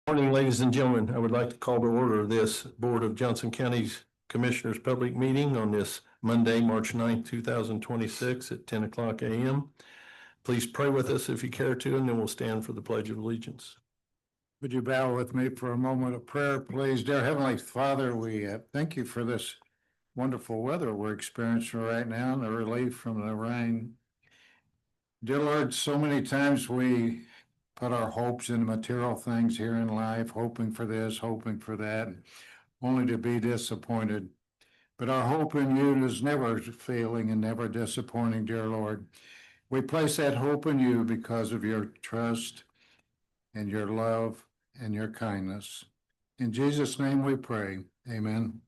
Morning, ladies and gentlemen. I would like to call to order this Board of Johnson County's Commissioners Public Meeting on this Monday, March 9th, 2026 at 10 o'clock a.m. Please pray with us if you care to, and then we'll stand for the Pledge of Allegiance. Would you bow with me for a moment of prayer, please? Dear Heavenly Father, we thank you for this wonderful weather we're experiencing right now and the relief from the rain. Dear Lord, so many times we put our hopes in material things here in life, hoping for this, hoping for that, only to be disappointed. But our hope in you is never failing and never disappointing, dear Lord. We place that hope in you because of your trust and your love and your kindness. In Jesus' name we pray. Amen.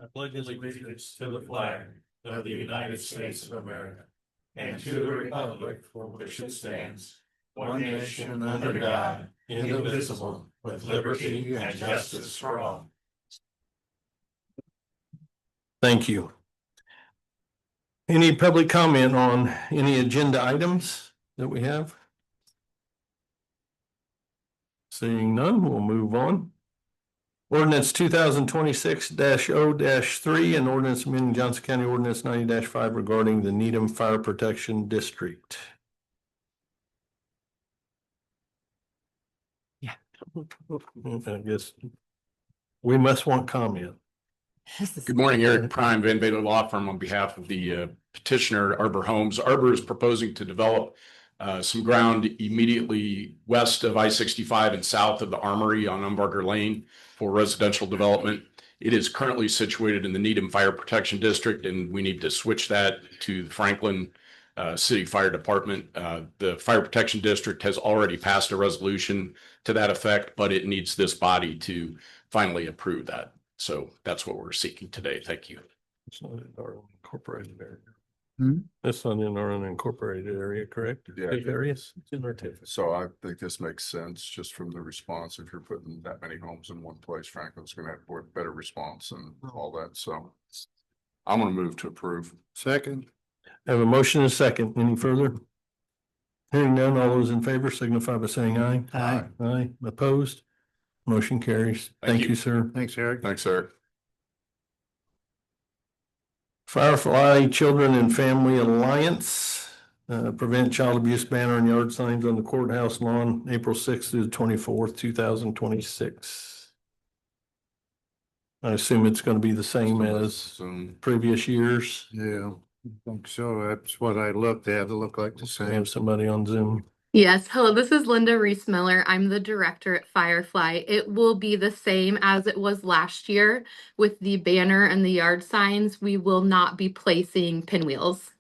I pledge allegiance to the flag of the United States of America and to the republic for which it stands, one nation under God, indivisible, with liberty and justice for all. Thank you. Any public comment on any agenda items that we have? Seeing none, we'll move on. Ordinance 2026-0-3 and ordinance amending Johnson County Ordinance 90-5 regarding the Needham Fire Protection District. Yeah. I guess we must want comment. Good morning, Eric Prime, Van Baylor Law Firm, on behalf of the petitioner Arbor Homes. Arbor is proposing to develop some ground immediately west of I-65 and south of the Armory on Umbarger Lane for residential development. It is currently situated in the Needham Fire Protection District, and we need to switch that to the Franklin City Fire Department. The Fire Protection District has already passed a resolution to that effect, but it needs this body to finally approve that. So that's what we're seeking today. Thank you. It's not in our incorporated area. Hmm? That's not in our unincorporated area, correct? Yeah. TIF areas? It's in our TIF. So I think this makes sense just from the response. If you're putting that many homes in one place, Franklin's gonna have better response and all that. So I'm gonna move to approve. Second. I have a motion and a second. Any further? Hearing none, all those in favor signify by saying aye. Aye. Aye. Opposed? Motion carries. Thank Thank you, sir. Thanks, Eric. Thanks, Eric. Firefly Children and Family Alliance, prevent child abuse banner and yard signs on the courthouse lawn, April 6th through the 24th, 2026. I assume it's going to be the same as Zoom. previous years. Yeah, I think so. That's what I looked at. It looked like the We same. have somebody on Zoom. Yes, hello, this is Linda Reese Miller. I'm the director at Firefly. It will be the same as it was last year with the banner and the yard signs. We will not be placing pinwheels.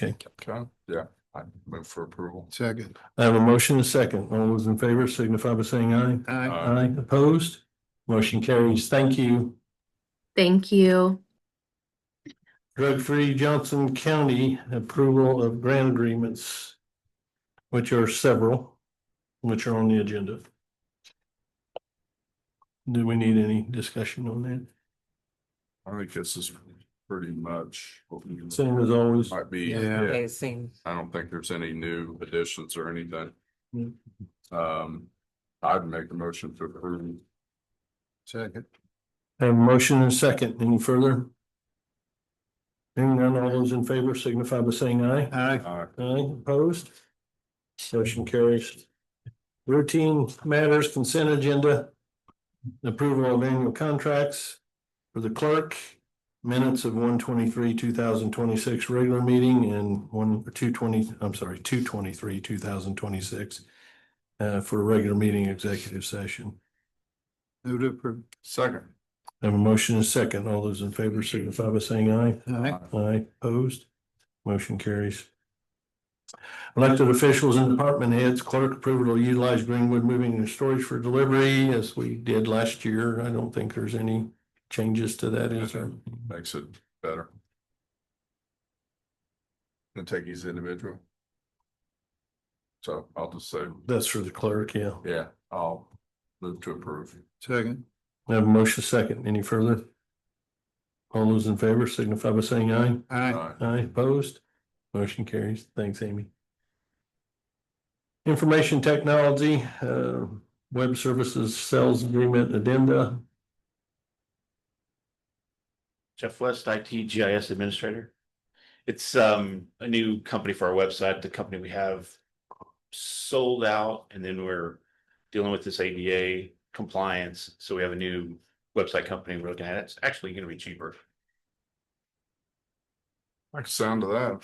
Okay. Okay, yeah, I move for approval. Second. I have a motion and a second. All those in favor signify by saying aye. Aye. Aye. Opposed? Motion carries. Thank you. Thank you. Drug-free Johnson County approval of grant agreements, which are several, which are on the agenda. Do we need any discussion on that? I think this is pretty much what we Same as always. might be. Yeah. Okay, same. I don't think there's any new additions or anything. Mm. I'd make a motion to approve. Second. I have a motion and a second. Any further? Hearing none, all those in favor signify by saying aye. Aye. Aye. Opposed? Motion carries. Routine matters consent agenda. Approval of annual contracts for the clerk. Minutes of 1/23/2026 regular meeting and 2/23/2026 for a regular meeting executive session. Move to approve. Second. I have a motion and a second. All those in favor signify by saying aye. Aye. Aye. Opposed? Motion carries. Elected officials and department heads, clerk approval to utilize Greenwood Moving and Storage for delivery as we did last year. I don't think there's any changes to that, is there? Makes it better. And take his individual. So I'll just say, That's for the clerk, yeah. yeah, I'll move to approve. Second. I have a motion second. Any further? All those in favor signify by saying aye. Aye. Aye. Aye. Opposed? Motion carries. Thanks, Amy. Information technology, web services sales agreement addenda. Jeff West, IT GIS Administrator. It's a new company for our website. The company we have sold out, and then we're dealing with this ADA compliance. So we have a new website company we're looking at. It's actually going to be cheaper. I like the sound of that.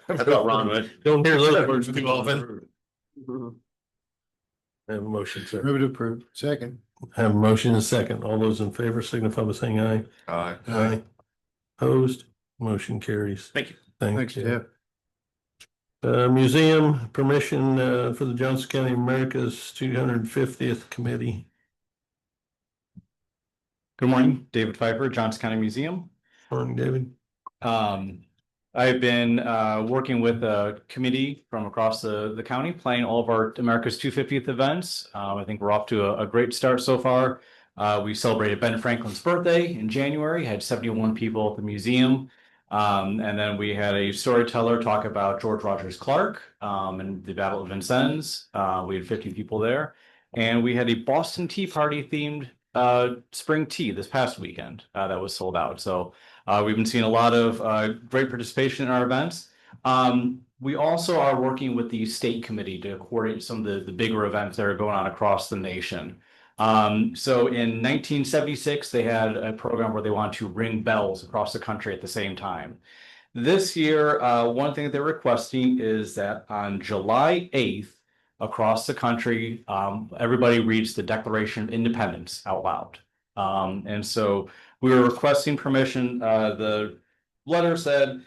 I thought Ron would. Don't hear those words too often. Have a motion, sir. Move to approve. Second. Have a motion and a second. All those in favor signify by saying aye. Aye. Opposed, motion carries. Thank you. Thanks, Jeff. Museum permission, for the Johnson County America's 250th Committee. Good morning, David Pfeiffer, Johnson County Museum. Morning, David. I've been working with a committee from across the county, planning all of our America's 250th events. I think we're off to a great start so far. We celebrated Ben Franklin's birthday in January, had 71 people at the museum. And then we had a storyteller talk about George Rogers Clark and the Battle of Vincennes. We had 50 people there. And we had a Boston Tea Party themed spring tea this past weekend that was sold out. So we've been seeing a lot of great participation in our events. We also are working with the state committee to coordinate some of the bigger events that are going on across the nation. So in 1976, they had a program where they wanted to ring bells across the country at the same time. This year, one thing that they're requesting is that on July 8th, across the country, everybody reads the Declaration of Independence out loud. And so we were requesting permission. The letter said,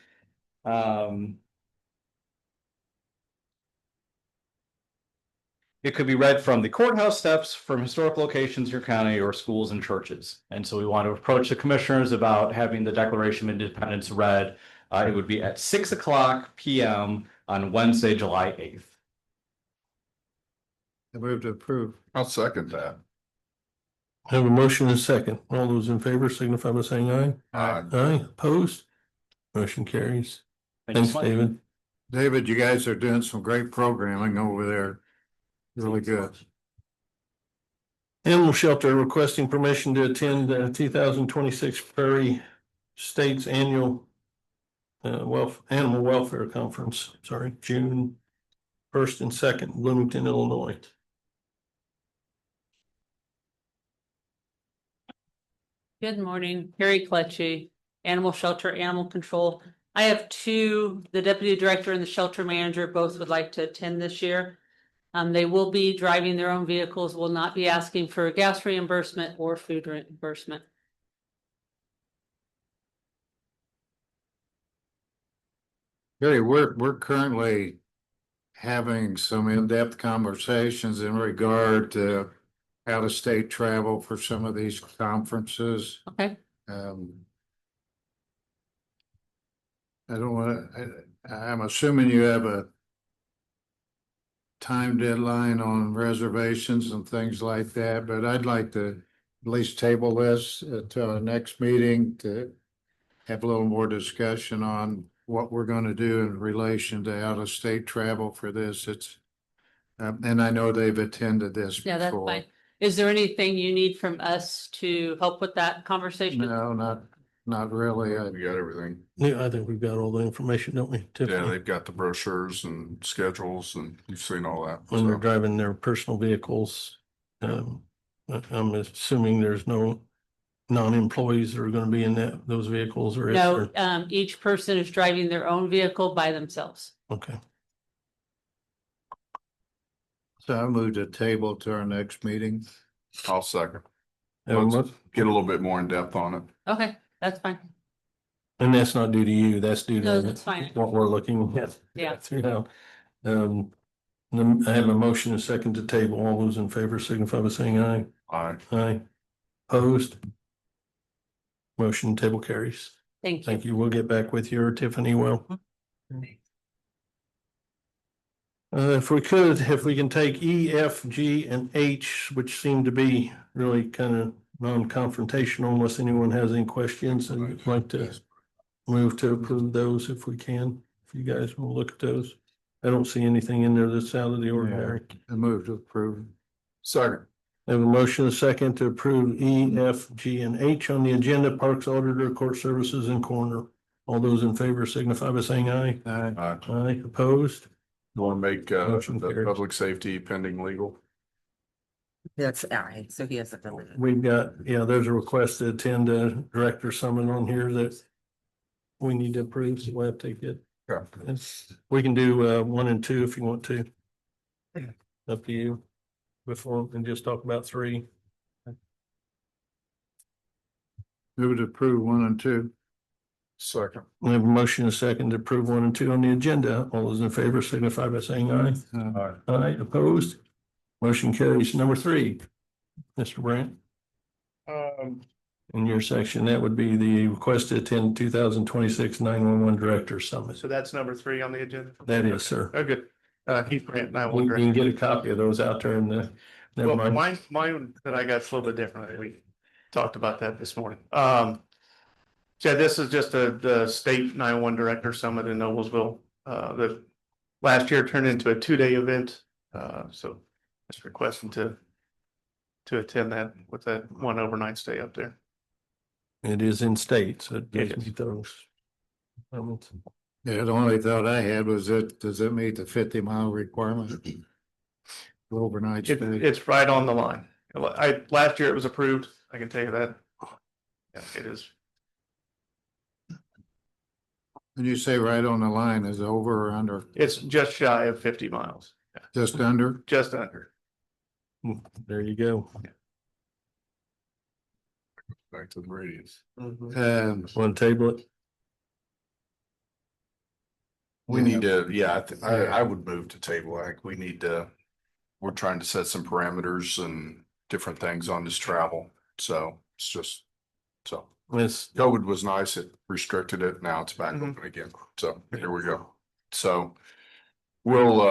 it could be read from the courthouse steps, from historic locations in your county, or schools and churches. And so we want to approach the commissioners about having the Declaration of Independence read. It would be at 6:00 p.m. on Wednesday, July 8th. I move to approve. I'll second that. Have a motion and a second. All those in favor signify by saying aye. Aye. Aye, opposed, motion carries. Thank you Thanks, so much. David. David, you guys are doing some great programming over there. Really good. Animal Shelter requesting permission to attend the 2026 Prairie States Annual Animal Welfare Conference, June 1st and 2nd, Bloomington, Illinois. Good morning, Harry Kletchy, Animal Shelter, Animal Control. I have two, the deputy director and the shelter manager both would like to attend this year. They will be driving their own vehicles, will not be asking for gas reimbursement or food reimbursement. Gary, we're currently having some in-depth conversations in regard to out-of-state travel for some of these conferences. Okay, I don't want to, I'm assuming you have a time deadline on reservations and things like that, but I'd like to at least table this to our next meeting to have a little more discussion on what we're going to do in relation to out-of-state travel for this. It's, and I know they've attended this yeah, that's before. fine. Is there anything you need from us to help with that conversation? No, not really. We got everything. Yeah, I think we've got all the information, don't we, Yeah, Tiffany? they've got the brochures and schedules and you've seen all that. When they're So, driving their personal vehicles. I'm assuming there's no non-employees that are gonna be in those vehicles, or is No, there? each person is driving their own vehicle by themselves. Okay, So I moved a table to our next meeting. I'll second. Have a mo- Get a little bit more in depth on it. Okay, that's fine. and that's not due to you, that's due No, to that's fine. what we're looking at. Yeah. You know, I have a motion and a second to table. All those in favor signify by saying aye. Aye. Aye. Opposed? Motion table carries. Thank you. Thank you. We'll get back with you, or Tiffany will. If we could, if we can take E, F, G, and H, which seem to be really kind of non-confrontational unless anyone has any questions, and I'd like to move to approve those if we can. If you guys will look at those. I don't see anything in there that's out of the ordinary. I move to approve. Second. I have a motion, a second to approve E, F, G, and H on the agenda, Parks Auditor, Court Services, and Coroner. All those in favor signify by saying aye. Aye, opposed? You want to make Motion the carries. public safety pending legal? That's all right, so he has a limit. We've got, yeah, there's a request to attend a director summit on here that we need to approve, so we'll have to take it. Yeah. We can do 1 and 2 if you want to. Up to you. Before, and just talk about 3. Move to approve 1 and 2. Second. We have a motion, a second to approve 1 and 2 on the agenda. All those in favor signify by saying aye. Aye, opposed? Motion carries. Number 3, Mr. Brandt. In your section, that would be the request to attend 2026 911 Director Summit. So that's number 3 on the agenda? That is, sir. Oh, good. Heath Grant, We 911 can Director. get a copy of those out there in the, never Well, mind. mine that I got is a little bit different. We talked about that this morning. So this is just the state 911 Director Summit in Noblesville. The last year turned into a 2-day event. So just requesting to attend that with that 1 overnight stay up there. It is in state, so it does Yes. meet those. requirements. Yeah, the only thought I had was does it meet the 50-mile requirement? Overnight stay. It's right on the line. Last year it was approved. I can tell you that. Yeah, it is. And you say right on the line, is it over or under? It's just shy of 50 miles, Just under? just under. There you go. Back to the radius. Want to table it? We need to, yeah, I would move to table act. We need to, we're trying to set some parameters and different things on this travel. So it's just, so It's, COVID was nice. It restricted it. Now it's back Mhm. open again. So here we go. So we'll,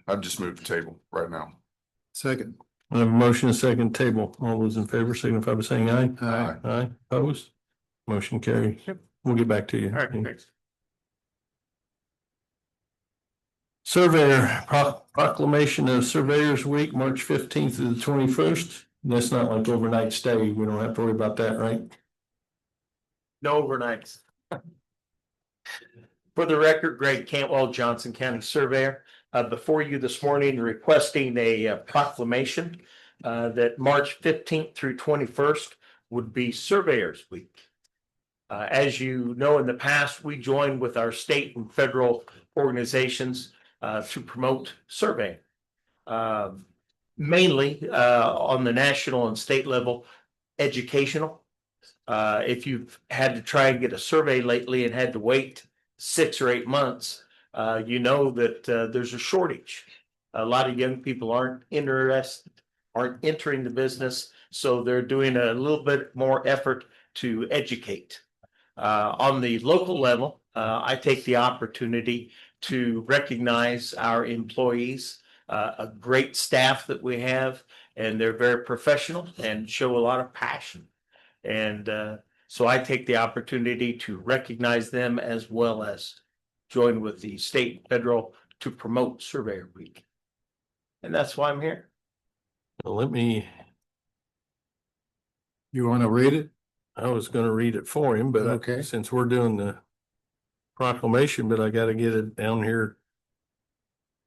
I've just moved the table right now. Second. I have a motion, a second table. All those in favor signify by saying aye. Aye. Aye, opposed? Motion carries. We'll get back to you. All right, thanks. Surveyor proclamation of Surveyors Week, March 15th to the 21st. That's not like overnight stay. We don't have to worry about that, right? No overnights. For the record, Greg Cantwell, Johnson County Surveyor, before you this morning requesting a proclamation that March 15th through 21st would be Surveyors Week. As you know, in the past, we joined with our state and federal organizations to promote surveying. Mainly on the national and state level, educational. If you've had to try and get a survey lately and had to wait 6 or 8 months, you know that there's a shortage. A lot of young people aren't interested, aren't entering the business, so they're doing a little bit more effort to educate. On the local level, I take the opportunity to recognize our employees, a great staff that we have, and they're very professional and show a lot of passion. And so I take the opportunity to recognize them as well as join with the state and federal to promote Surveyor Week. And that's why I'm here. Well, let me, You want to read it? I was gonna read it for him, but Okay. since we're doing the proclamation, but I gotta get it down here.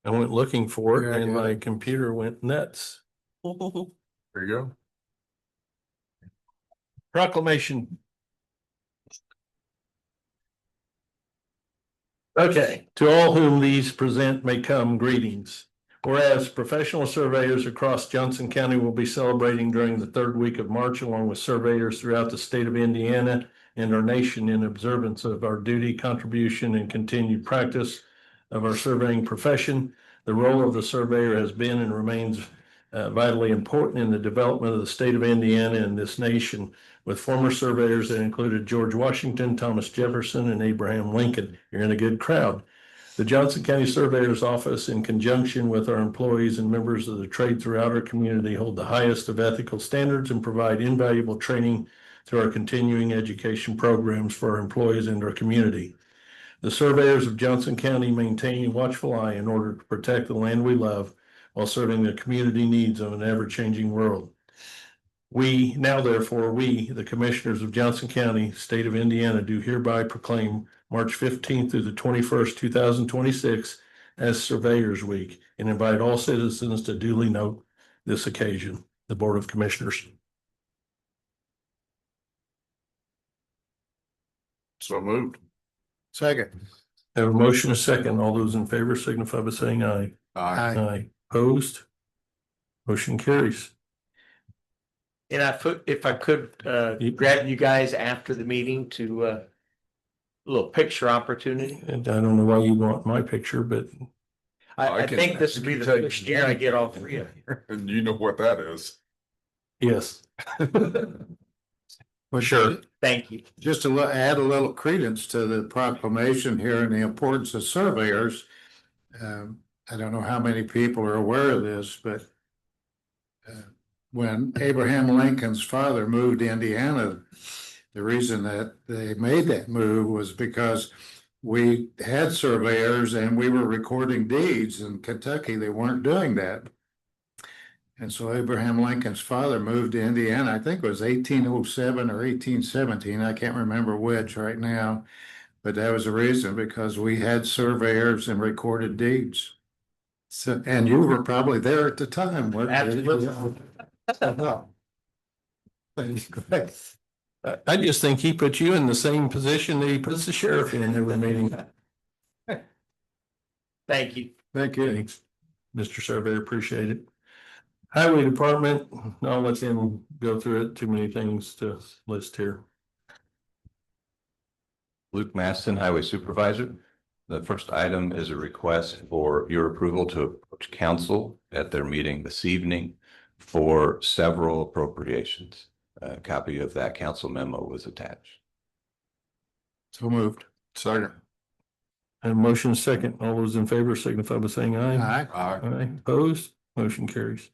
I went looking for Yeah, it I and got my it. computer went nuts. There you go. Proclamation. Okay, to all whom these present may come greetings. Whereas professional surveyors across Johnson County will be celebrating during the 3rd week of March, along with surveyors throughout the state of Indiana and our nation in observance of our duty, contribution, and continued practice of our surveying profession. The role of the surveyor has been and remains vitally important in the development of the state of Indiana and this nation, with former surveyors that included George Washington, Thomas Jefferson, and Abraham Lincoln. You're in a good crowd. The Johnson County Surveyor's Office, in conjunction with our employees and members of the trade throughout our community, hold the highest of ethical standards and provide invaluable training through our continuing education programs for our employees and our community. The surveyors of Johnson County maintain a watchful eye in order to protect the land we love while serving the community needs of an ever-changing world. We, now therefore, we, the Commissioners of Johnson County, State of Indiana, do hereby proclaim March 15th through the 21st, 2026 as Surveyors Week and invite all citizens to duly note this occasion. The Board of Commissioners. So moved. Second. Have a motion, a second. All those in favor signify by saying aye. Aye. Aye. Opposed? Motion carries. And if I could, grab you guys after the meeting to, a little picture opportunity. And I don't know why you want my picture, but I think this would be the first year I get all three of you. And you know what that is. yes. Well, Sure. Thank you. Just to add a little credence to the proclamation here and the importance of surveyors. I don't know how many people are aware of this, but when Abraham Lincoln's father moved to Indiana, the reason that they made that move was because we had surveyors and we were recording deeds. In Kentucky, they weren't doing that. And so Abraham Lincoln's father moved to Indiana. I think it was 1807 or 1817. I can't remember which right now. But that was the reason, because we had surveyors and recorded deeds. So, and you were probably there at the time. Absolutely. I just think he put you in the same position that he puts the sheriff in every meeting. Thank you. Thank you. Thanks, Mr. Surveyor, appreciate it. Highway Department, I'll let him go through it. Too many things to list here. Luke Maston, Highway Supervisor. The first item is a request for your approval to approach council at their meeting this evening for several appropriations. A copy of that council memo was attached. So moved. Second. And a motion second. All those in favor signify by saying aye. Aye. Aye. Aye. Opposed? Motion carries.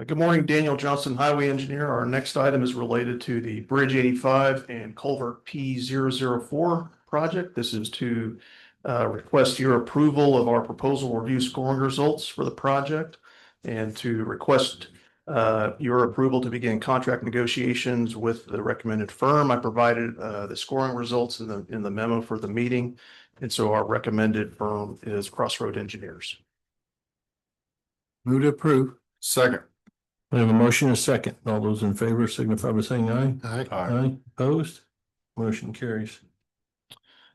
Good morning, Daniel Johnson, Highway Engineer. Our next item is related to the Bridge 85 and Culvert P004 project. This is to request your approval of our proposal review scoring results for the project and to request your approval to begin contract negotiations with the recommended firm. I provided the scoring results in the memo for the meeting. And so our recommended firm is Crossroad Engineers. Move to approve. Second. We have a motion and a second. All those in favor signify by saying aye. Aye. Aye. Opposed? Motion carries.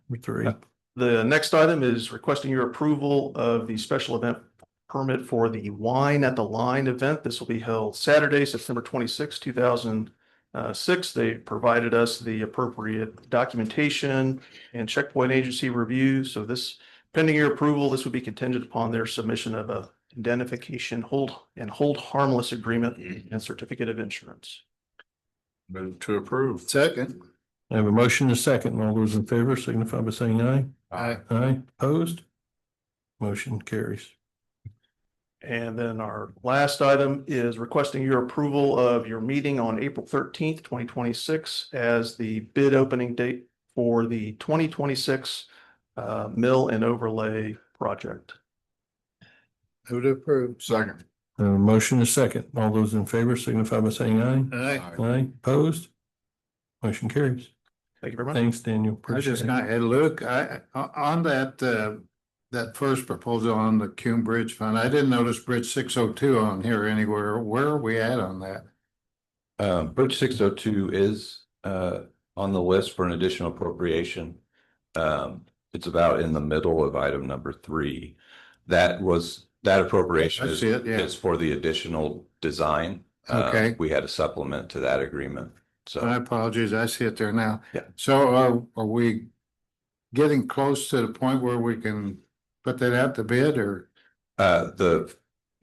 Number 3. The next item is requesting your approval of the special event permit for the Wine at the Line event. This will be held Saturday, September 26, 2006. They provided us the appropriate documentation and checkpoint agency review. So this, pending your approval, this would be contingent upon their submission of a indemnification hold harmless agreement and certificate of insurance. Move to approve. Second. I have a motion and a second. All those in favor signify by saying aye. Aye. Aye. Opposed? Motion carries. And then our last item is requesting your approval of your meeting on April 13th, 2026 as the bid opening date for the 2026 mill and overlay project. Move to approve. Second. I have a motion and a second. All those in favor signify by saying aye. Aye. Aye. Opposed? Motion carries. Thank you very much. Thanks, Daniel. I Appreciate just it. got, hey, Luke, on that, that first proposal on the Cume Bridge Fund, I didn't notice Bridge 602 on here anywhere. Where are we at on that? Bridge 602 is on the list for an additional appropriation. It's about in the middle of item number 3. That appropriation I see it, yeah. is for the additional design. Okay. We had a supplement to that agreement. My So apologies, I see it there now. Yeah. So are we getting close to the point where we can put that out to bid, or? the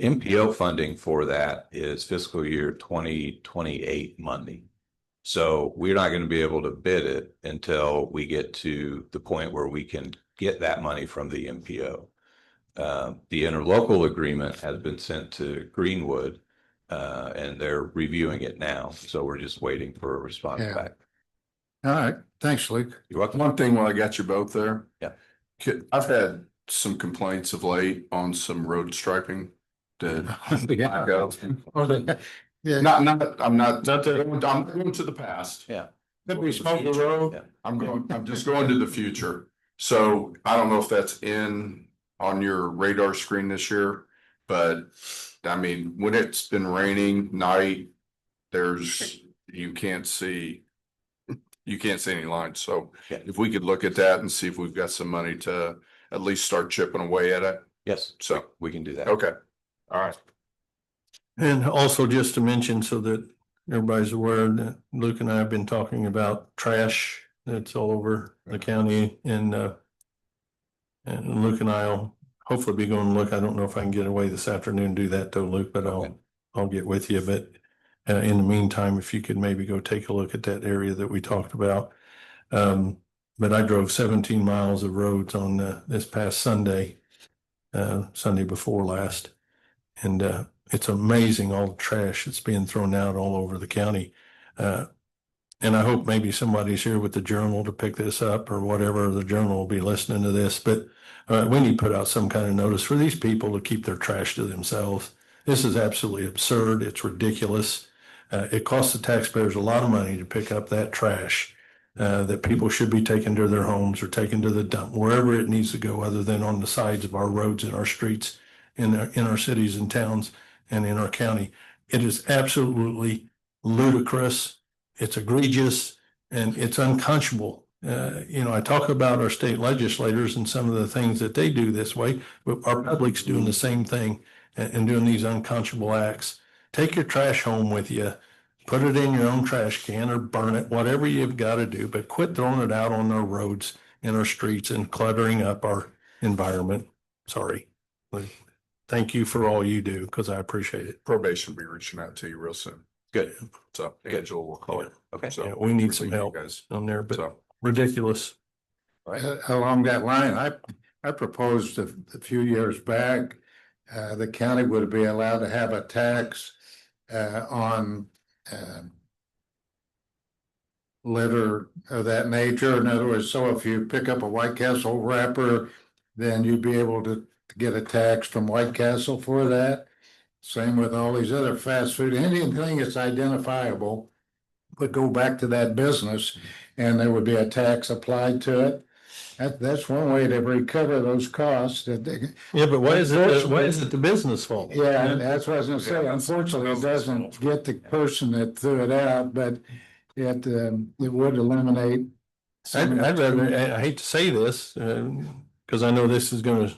MPO funding for that is fiscal year 2028 money. So we're not going to be able to bid it until we get to the point where we can get that money from the MPO. The interlocal agreement has been sent to Greenwood and they're reviewing it now. So we're just waiting for a response Yeah. back. All right, thanks, Luke. You're welcome. One thing while I got you both there. Yeah. I've had some complaints of late on some road striping. Did I go? Yeah. I'm going to the past. Yeah. Could be Smoky Road. Yeah. I'm just going to the future. So I don't know if that's on your radar screen this year, but I mean, when it's been raining night, you can't see any lines. So Yeah. if we could look at that and see if we've got some money to at least start chipping away at it. Yes, So, we can do that. okay. All right. And also just to mention so that everybody's aware that Luke and I have been talking about trash that's all over the county and Luke and I'll hopefully be going to look. I don't know if I can get away this afternoon and do that though, Luke, but I'll get with you. But in the meantime, if you could maybe go take a look at that area that we talked about. But I drove 17 miles of roads on this past Sunday, Sunday before last. And it's amazing all the trash that's being thrown out all over the county. And I hope maybe somebody's here with the Journal to pick this up or whatever. The Journal will be listening to this, but we need to put out some kind of notice for these people to keep their trash to themselves. This is absolutely absurd. It's ridiculous. It costs the taxpayers a lot of money to pick up that trash that people should be taking to their homes or taking to the dump, wherever it needs to go, other than on the sides of our roads and our streets in our cities and towns and in our county. It is absolutely ludicrous. It's egregious and it's unconscionable. I talk about our state legislators and some of the things that they do this way, but our public's doing the same thing and doing these unconscionable acts. Take your trash home with you, put it in your own trash can or burn it, whatever you've got to do, but quit throwing it out on our roads and our streets and cluttering up our environment. Sorry. Thank you for all you do because I appreciate it. Probation will be reaching out to you real soon. Good. So Angela will call you. Okay. So Yeah, we need some appreciate you help guys. on there, but So, ridiculous. Along that line, I proposed a few years back, the county would be allowed to have a tax on litter of that nature. In other words, so if you pick up a White Castle wrapper, then you'd be able to get a tax from White Castle for that. Same with all these other fast food, anything that's identifiable would go back to that business and there would be a tax applied to it. That's one way to recover those costs. Yeah, but why is it the business fault? Yeah, that's what I was gonna say. Unfortunately, it doesn't get the person that threw it out, but it would eliminate. I'd rather, I hate to say this, because I know this is gonna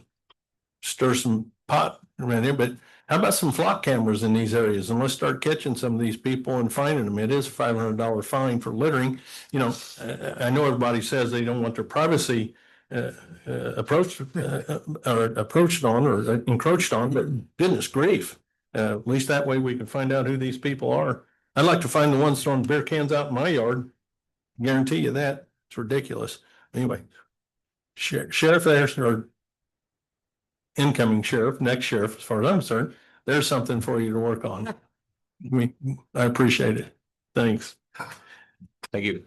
stir some pot around here, but how about some flock cameras in these areas? And let's start catching some of these people and finding them. It is a $500 fine for littering. I know everybody says they don't want their privacy approached on or encroached on, but goodness grief. At least that way we can find out who these people are. I'd like to find the ones throwing beer cans out in my yard. Guarantee you that. It's ridiculous. Anyway, sheriff there, or incoming sheriff, next sheriff, as far as I'm concerned, there's something for you to work on. I appreciate it. Thanks. Thank you.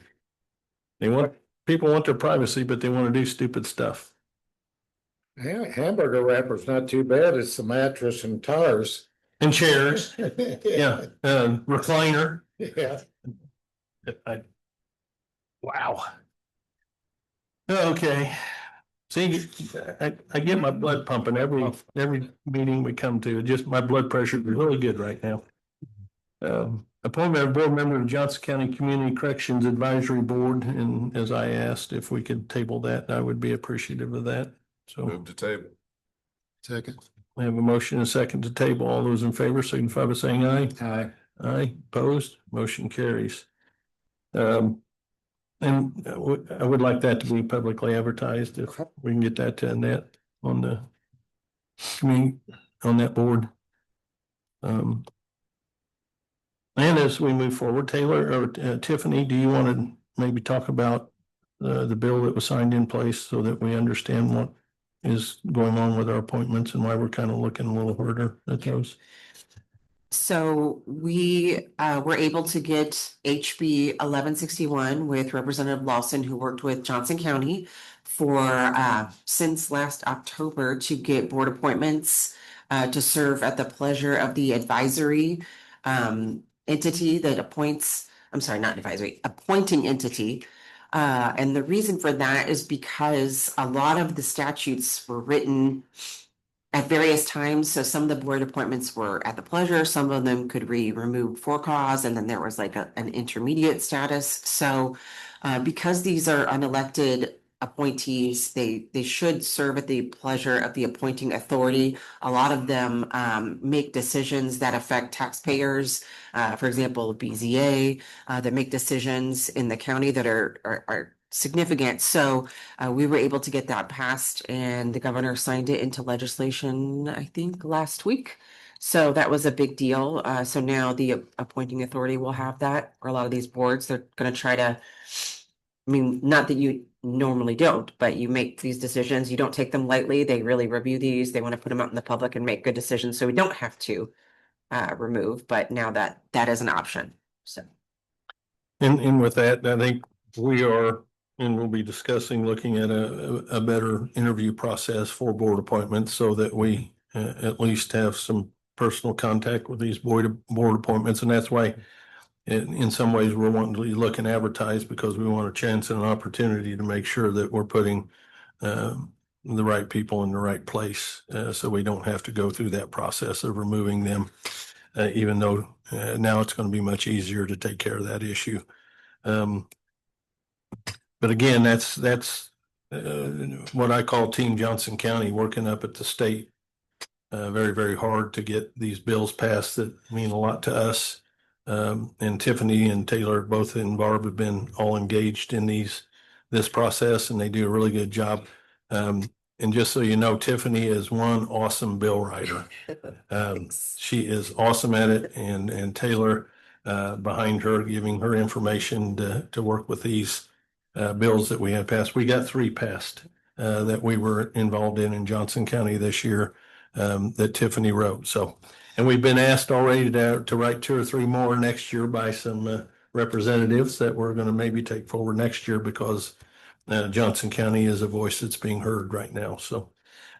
People want their privacy, but they want to do stupid stuff. Yeah, hamburger wrapper's not too bad. It's the mattress and tars. And chairs, yeah, recliner. Yeah. Wow. Okay. See, I get my blood pumping every meeting we come to. Just my blood pressure is really good right now. Appointment of board member of Johnson County Community Corrections Advisory Board, and as I asked if we could table that, I would be appreciative of that. So move to table. Second. we have a motion and a second to table. All those in favor signify by saying aye. Aye. Aye, opposed, motion carries. And I would like that to be publicly advertised if we can get that to Annette on the, on that board. And as we move forward, Taylor or Tiffany, do you want to maybe talk about the bill that was signed in place so that we understand what is going on with our appointments and why we're kind of looking a little harder at those? So we were able to get HB 1161 with Representative Lawson, who worked with Johnson County for since last October to get board appointments to serve at the pleasure of the advisory entity that appoints, I'm sorry, not advisory, appointing entity. And the reason for that is because a lot of the statutes were written at various times. So some of the board appointments were at the pleasure, some of them could be removed for cause, and then there was like an intermediate status. So because these are unelected appointees, they should serve at the pleasure of the appointing authority. A lot of them make decisions that affect taxpayers. For example, BZA, that make decisions in the county that are significant. So we were able to get that passed, and the governor signed it into legislation, I think, last week. So that was a big deal. So now the appointing authority will have that for a lot of these boards. They're going to try to, I mean, not that you normally don't, but you make these decisions, you don't take them lightly. They really review these. They want to put them out in the public and make good decisions. So we don't have to remove, but now that is an option. So. And with that, I think we are, and we'll be discussing looking at a better interview process for board appointments so that we at least have some personal contact with these board appointments. And that's why in some ways we're wanting to look and advertise, because we want a chance and an opportunity to make sure that we're putting the right people in the right place. So we don't have to go through that process of removing them, even though now it's going to be much easier to take care of that issue. But again, that's what I call Team Johnson County, working up at the state very, very hard to get these bills passed that mean a lot to us. And Tiffany and Taylor, both and Barb, have been all engaged in this process, and they do a really good job. And just so you know, Tiffany is one awesome bill writer. She is awesome at it, and Taylor behind her, giving her information to work with these bills that we have passed. We got 3 passed that we were involved in Johnson County this year that Tiffany wrote. So, and we've been asked already to write 2 or 3 more next year by some representatives that we're going to maybe take forward next year, because Johnson County is a voice that's being heard right now. So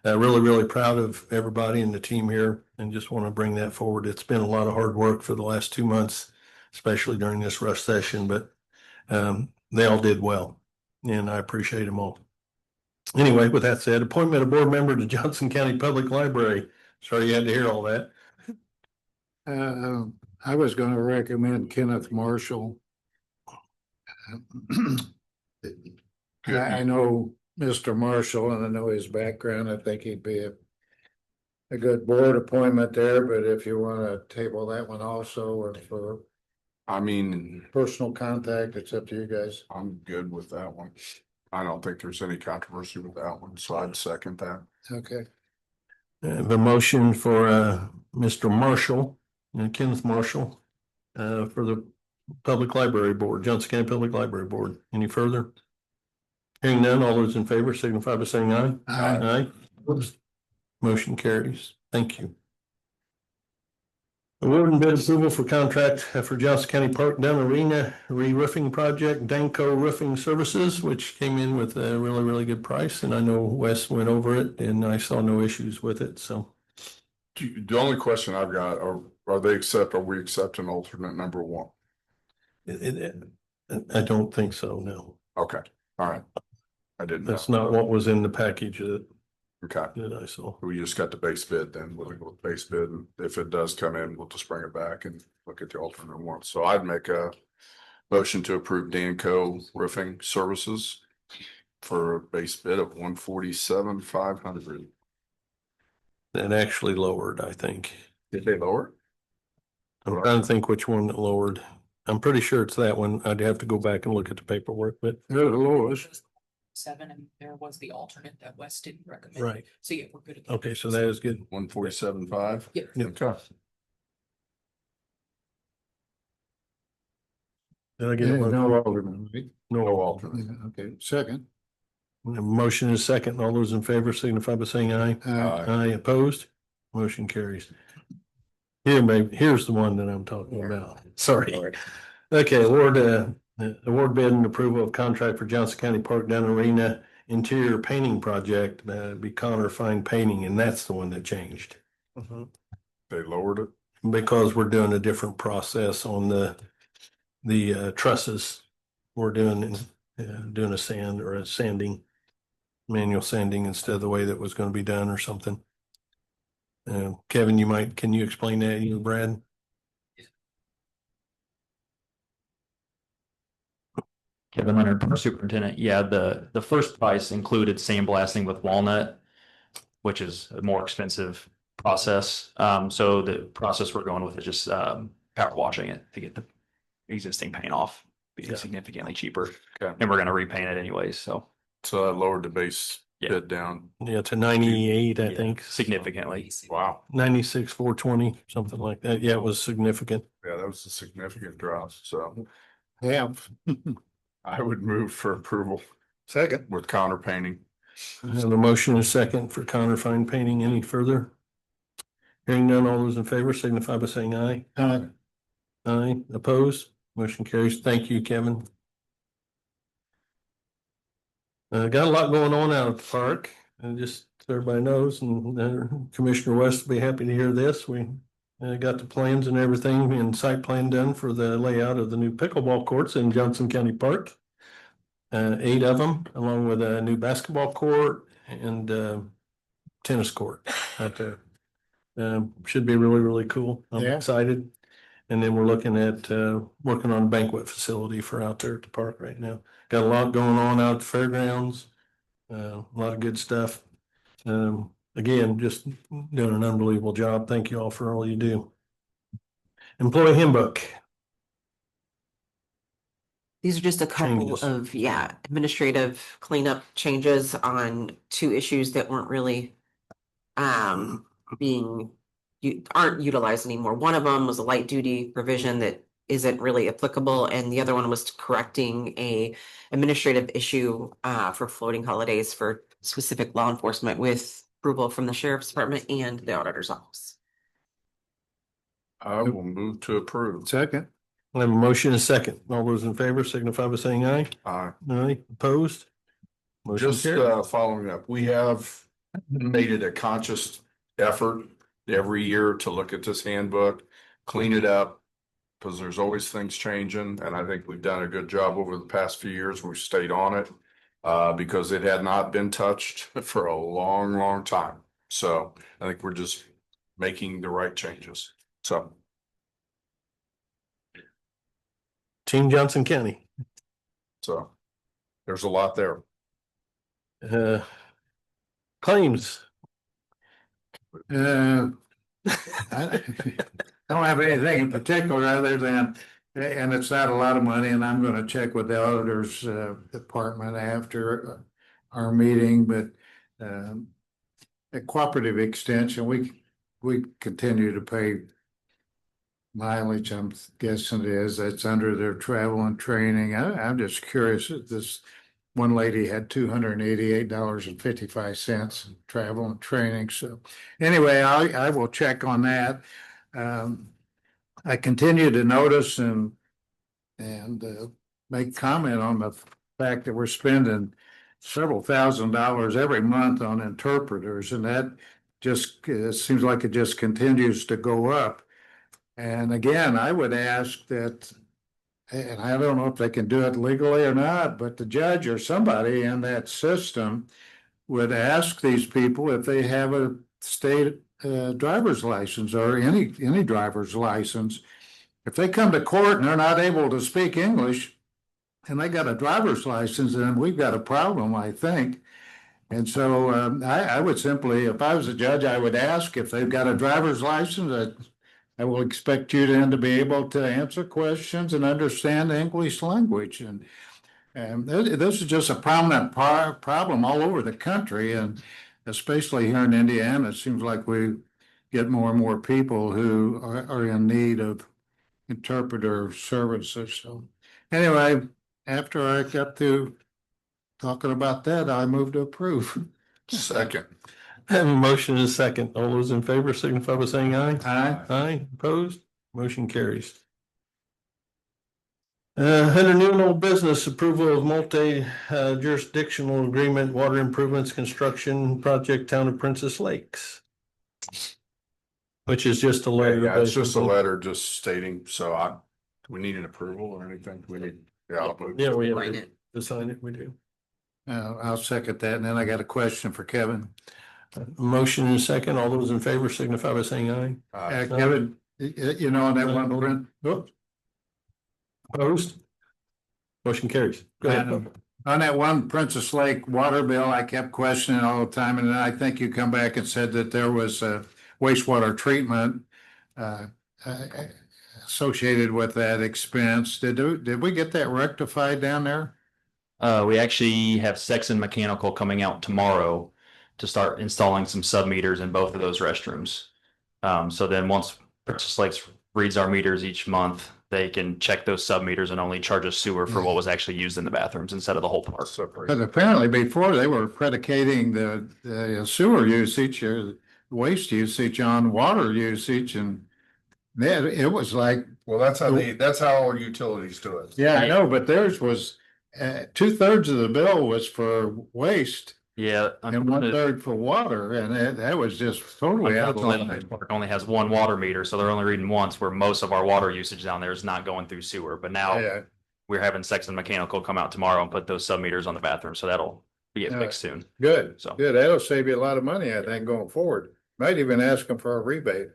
really, really proud of everybody and the team here, and just want to bring that forward. It's been a lot of hard work for the last 2 months, especially during this rush session, but they all did well, and I appreciate them all. Anyway, with that said, appointment of board member to Johnson County Public Library. Sorry you had to hear all that. I was going to recommend Kenneth Marshall. I know Mr. Marshall, and I know his background. I think he'd be a good board appointment there, but if you want to table that one also, or for I mean, personal contact, it's up to you guys. I'm good with that one. I don't think there's any controversy with that one, so I'd second that. Okay. The motion for Mr. Marshall, Kenneth Marshall, for the Public Library Board, Johnson County Public Library Board. Any further? Hearing none, all those in favor signify by saying aye. Aye. Aye. Motion carries. Thank you. Award and bid approval for contract for Johnson County Park Down Arena re-roofing project, Danco Roofing Services, which came in with a really, really good price. And I know Wes went over it and I saw no issues with it. So The only question I've got, are we accepting alternate number 1? I don't think so, no. Okay, all right. I didn't know. That's not what was in the package that Okay, I saw. we just got the base bid then. We'll go with base bid, and if it does come in, we'll just bring it back and look at the alternate one. So I'd make a motion to approve Danco Roofing Services for a base bid of $147,500. That actually lowered, I think. Did they lower? I'm trying to think which one that lowered. I'm pretty sure it's that one. I'd have to go back and look at the paperwork, but There's the lowest. 7, and there was the alternate that Wes didn't recommend. right. So yeah, we're good. Okay, so that is good. 147,500? Yep. Okay. Did I get it? No alderman, right? No alternate. Yeah, okay, second. Motion is second. All those in favor signify by saying aye. Aye opposed. Motion carries. Here's the one that I'm talking about. Sorry. Okay, award bid and approval of contract for Johnson County Park Down Arena interior painting project, be Connor Fine Painting, and that's the one that changed. They lowered it. Because we're doing a different process on the trusses. We're doing a sand or a sanding, manual sanding instead of the way that was going to be done or something. Kevin, can you explain that, you, Brad? Kevin Leonard, Park Superintendent. Yeah, the first price included sandblasting with walnut, which is a more expensive process. So the process we're going with is just power washing it to get the existing paint off, being significantly cheaper. Okay. And we're gonna repaint it anyways, so So that lowered the base bid down. Yeah, to 98, I think. significantly. Wow. 96, 420, something like that. Yeah, it was significant. Yeah, that was a significant drop. So Yeah. I would move for approval Second. with Connor Painting. I have a motion and a second for Connor Fine Painting. Any further? Hearing none, all those in favor signify by saying aye. Aye, opposed, motion carries. Thank you, Kevin. Got a lot going on out at the park, and just so everybody knows, and Commissioner West will be happy to hear this. We got the plans and everything and site plan done for the layout of the new pickleball courts in Johnson County Park. 8 of them, along with a new basketball court and tennis court out there. Should be really, really cool. I'm Yeah. excited. And then we're looking at working on a banquet facility for out there at the park right now. Got a lot going on out at the fairgrounds. A lot of good stuff. Again, just doing an unbelievable job. Thank you all for all you do. Employee handbook. These are just a couple Changes. of, administrative cleanup changes on two issues that weren't really aren't utilized anymore. One of them was a light duty provision that isn't really applicable, and the other one was correcting a administrative issue for floating holidays for specific law enforcement with approval from the sheriff's department and the auditor's office. I will move to approve. Second. I have a motion and a second. All those in favor signify by saying aye. Aye. Aye, opposed? Motion Just carries. following up, we have made it a conscious effort every year to look at this handbook, clean it up. Because there's always things changing, and I think we've done a good job over the past few years. We've stayed on it. Because it had not been touched for a long, long time. So I think we're just making the right changes. So Team Johnson County. there's a lot there. Claims. I don't have anything in particular other than, and it's not a lot of money, and I'm gonna check with the auditor's department after our meeting, but a cooperative extension, we continue to pay mileage, I'm guessing it is, that's under their travel and training. I'm just curious, this one lady had $288.55 in travel and training. So anyway, I will check on that. I continue to notice and make comment on the fact that we're spending several $1,000s every month on interpreters, and that just seems like it just continues to go up. And again, I would ask that, and I don't know if they can do it legally or not, but the judge or somebody in that system would ask these people if they have a state driver's license or any driver's license. If they come to court and they're not able to speak English and they got a driver's license, then we've got a problem, I think. And so I would simply, if I was a judge, I would ask if they've got a driver's license. I will expect you then to be able to answer questions and understand the English language. And this is just a prominent problem all over the country, and especially here in Indiana. It seems like we get more and more people who are in need of interpreter services. So anyway, after I got through talking about that, I moved to approve. Second. I have a motion and a second. All those in favor signify by saying aye. Aye. Aye, opposed, motion carries. Under new and old business, approval of multi jurisdictional agreement, water improvements, construction project, Town of Princess Lakes. Which is just a letter. Yeah, it's just a basically. letter just stating, do we need an approval or anything? We need, yeah. I'll move. Yeah, we Sign have it. to sign it, we do. I'll second that. And then I got a question for Kevin. Motion and a second. All those in favor signify by saying aye. Kevin, you know, on that one, Brent, Whoop. Opposed? Motion carries. Go ahead. on that one Princess Lake water bill, I kept questioning all the time, and then I think you come back and said that there was a wastewater treatment associated with that expense. Did we get that rectified down there? We actually have Sexton Mechanical coming out tomorrow to start installing some sub meters in both of those restrooms. So then once Princess Lakes reads our meters each month, they can check those sub meters and only charge us sewer for what was actually used in the bathrooms instead of the whole park. Because apparently before they were predicating the sewer usage or waste usage on water usage, and then it was like, Well, that's how all utilities do it. yeah, I know, but theirs was 2/3 of the bill was for waste Yeah. and 1/3 for water, and that was just totally out of Unfortunately, line. the park only has one water meter, so they're only reading once, where most of our water usage down there is not going through sewer. But now Yeah, we're having Sexton Mechanical come out tomorrow and put those sub meters on the bathroom, so that'll be Yeah. fixed soon. good, So- good. That'll save you a lot of money, I think, going forward. Might even ask them for a rebate.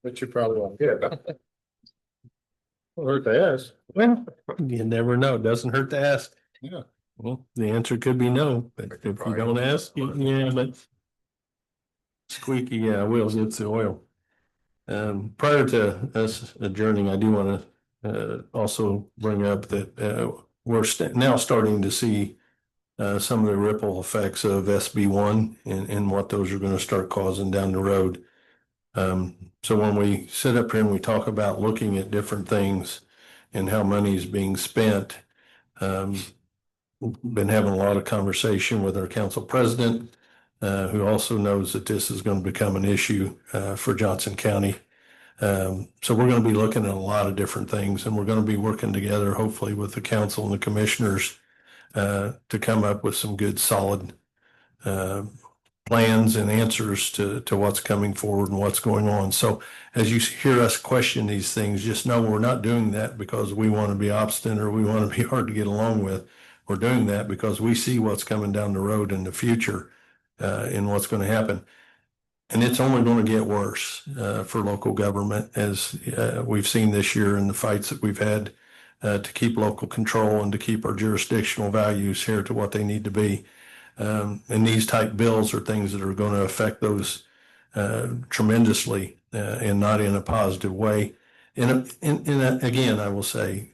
But you probably won't get. Well, hurt to ask. Well, you never know. It doesn't hurt to ask. Yeah. Well, the answer could be no, but if you don't ask, yeah, but squeaky wheels gets the oil. Prior to us adjourning, I do want to also bring up that we're now starting to see some of the ripple effects of SB1 and what those are going to start causing down the road. So when we sit up here and we talk about looking at different things and how money is being spent, been having a lot of conversation with our council president, who also knows that this is going to become an issue for Johnson County. So we're going to be looking at a lot of different things, and we're going to be working together, hopefully with the council and the commissioners, to come up with some good, solid plans and answers to what's coming forward and what's going on. So as you hear us question these things, just know we're not doing that because we want to be obstinate or we want to be hard to get along with. We're doing that because we see what's coming down the road in the future and what's going to happen. And it's only going to get worse for local government, as we've seen this year in the fights that we've had to keep local control and to keep our jurisdictional values here to what they need to be. And these type bills are things that are going to affect those tremendously and not in a positive way. And again, I will say,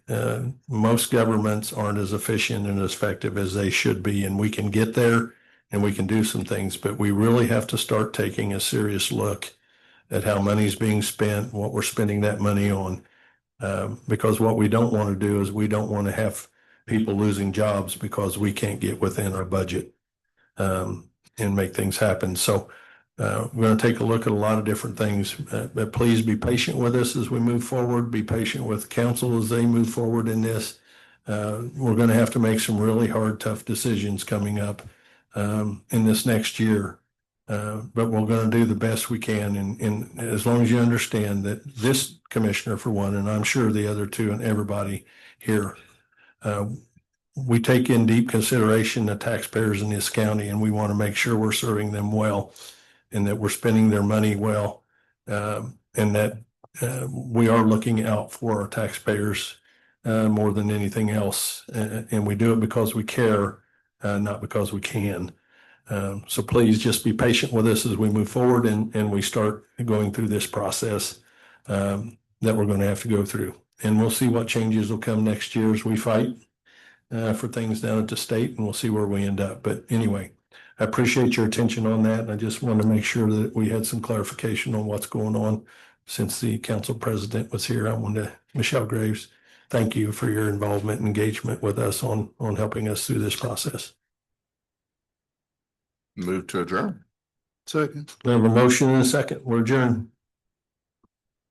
most governments aren't as efficient and as effective as they should be, and we can get there and we can do some things, but we really have to start taking a serious look at how money's being spent, what we're spending that money on. Because what we don't want to do is we don't want to have people losing jobs because we can't get within our budget and make things happen. So we're going to take a look at a lot of different things, but please be patient with us as we move forward. Be patient with council as they move forward in this. We're going to have to make some really hard, tough decisions coming up in this next year. But we're going to do the best we can. And as long as you understand that this commissioner, for one, and I'm sure the other two and everybody here, we take in deep consideration the taxpayers in this county, and we want to make sure we're serving them well and that we're spending their money well, and that we are looking out for our taxpayers more than anything else. And we do it because we care, not because we can. So please just be patient with us as we move forward and we start going through this process that we're going to have to go through. And we'll see what changes will come next year as we fight for things down at the state, and we'll see where we end up. But anyway, I appreciate your attention on that. And I just want to make sure that we had some clarification on what's going on since the council president was here. I wanted to, Michelle Graves, thank you for your involvement and engagement with us on helping us through this process. Move to adjourn. Second. We have a motion and a second. We're adjourned.